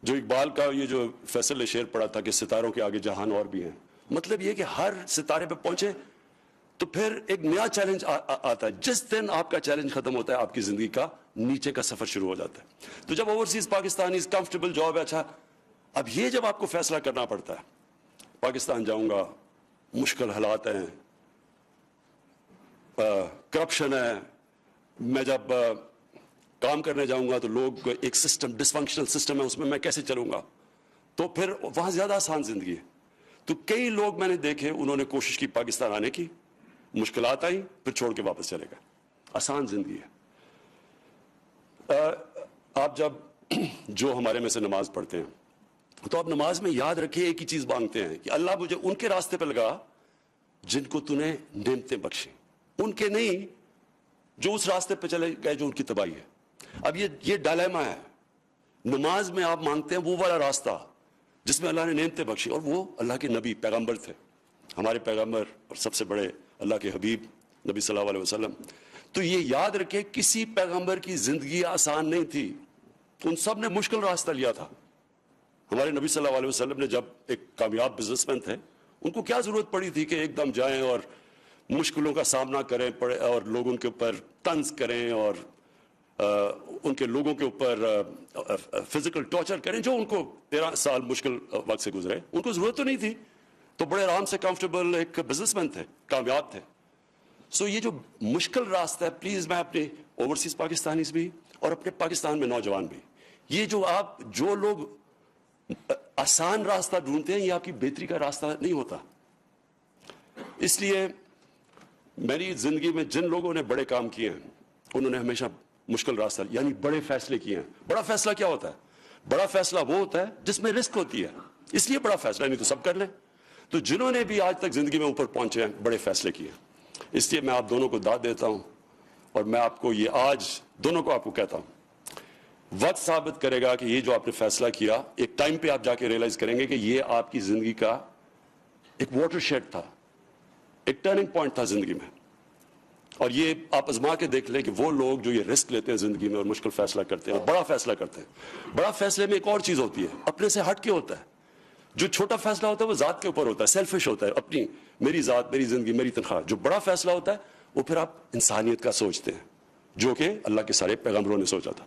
جو اقبال کا یہ جو فیصل نے شعر پڑھا تھا کہ ستاروں کے آگے جہان اور بھی ہیں، مطلب یہ کہ ہر ستارے پہ پہنچے تو پھر ایک نیا چیلنج آتا ہے. جس دن آپ کا چیلنج ختم ہوتا ہے آپ کی زندگی کا نیچے کا سفر شروع ہو جاتا ہے. تو جب اوورسیز پاکستانی کمفرٹیبل جاب ہے، اچھا اب یہ جب آپ کو فیصلہ کرنا پڑتا ہے پاکستان جاؤں گا، مشکل حالات ہیں، کرپشن ہے، میں جب کام کرنے جاؤں گا تو لوگ ایک سسٹم ڈسفنکشنل سسٹم ہے اس میں کیسے چلوں گا، تو پھر وہاں زیادہ آسان زندگی ہے. تو کئی لوگ میں نے دیکھے انہوں نے کوشش کی پاکستان آنے کی، مشکلات آئیں پھر چھوڑ کے واپس چلے گئے. آسان زندگی ہے. آپ جب جو ہمارے میں سے نماز پڑھتے ہیں تو آپ نماز میں یاد رکھیں ایک ہی چیز مانگتے ہیں کہ اللہ مجھے ان کے راستے پہ لگا جن کو تو نے نعمتیں بخشی، ان کے نہیں جو اس راستے پہ چلے گئے جو ان کی تباہی ہے. اب یہ ڈائلیما ہے. نماز میں آپ مانگتے ہیں وہ والا راستہ جس میں اللہ نے نعمتیں بخشی، اور وہ اللہ کے نبی پیغمبر تھے، ہمارے پیغمبر اور سب سے بڑے اللہ کے حبیب نبی صلی اللہ علیہ وسلم. تو یہ یاد رکھے کسی پیغمبر کی زندگی آسان نہیں تھی، ان سب نے مشکل راستہ لیا تھا. ہمارے نبی صلی اللہ علیہ وسلم نے جب ایک کامیاب بزنس مین تھے، ان کو کیا ضرورت پڑی تھی کہ ایک دم جائیں اور مشکلوں کا سامنا کریں پڑے اور لوگ ان کے اوپر طنز کریں اور ان کے لوگوں کے اوپر فزیکل ٹارچر کریں جو ان کو 13 سال مشکل وقت سے گزرے. ان کو ضرورت تو نہیں تھی، تو بڑے آرام سے کمفرٹیبل ایک بزنس مین تھے، کامیاب تھے. سو یہ جو مشکل راستہ ہے، پلیز میں اپنے اوورسیز پاکستانیز بھی اور اپنے پاکستان میں نوجوان بھی، یہ جو لوگ آسان راستہ ڈھونڈتے ہیں یہ آپ کی بہتری کا راستہ نہیں ہوتا. اس لیے میری زندگی میں جن لوگوں نے بڑے کام کیے ہیں انہوں نے ہمیشہ مشکل راستہ یعنی بڑے فیصلے کیے ہیں. بڑا فیصلہ کیا ہوتا ہے؟ بڑا فیصلہ وہ ہوتا ہے جس میں رسک ہوتی ہے، اس لیے بڑا فیصلہ، نہیں تو سب کر لیں. تو جنہوں نے بھی آج تک زندگی میں اوپر پہنچے ہیں بڑے فیصلے کیے، اس لیے میں آپ دونوں کو داد دیتا ہوں. اور میں آپ کو یہ آج دونوں کو آپ کو کہتا ہوں، وقت ثابت کرے گا کہ یہ جو آپ نے فیصلہ کیا، ایک ٹائم پہ آپ جا کے ریئلائز کریں گے کہ یہ آپ کی زندگی کا ایک واٹر شیڈ تھا، ایک ٹرننگ پوائنٹ تھا زندگی میں. اور یہ آپ آزما کے دیکھ لیں کہ وہ لوگ جو یہ رسک لیتے ہیں زندگی میں اور مشکل فیصلہ کرتے ہیں اور بڑا فیصلہ کرتے ہیں، بڑا فیصلے میں ایک اور چیز ہوتی ہے، اپنے سے ہٹ کے ہوتا ہے. جو چھوٹا فیصلہ ہوتا ہے وہ ذات کے اوپر ہوتا ہے، سیلفش ہوتا ہے، اپنی میری ذات، میری زندگی، میری تنخواہ. جو بڑا فیصلہ ہوتا ہے وہ پھر آپ انسانیت کا سوچتے ہیں جو کہ اللہ کے سارے پیغمبروں نے سوچا تھا.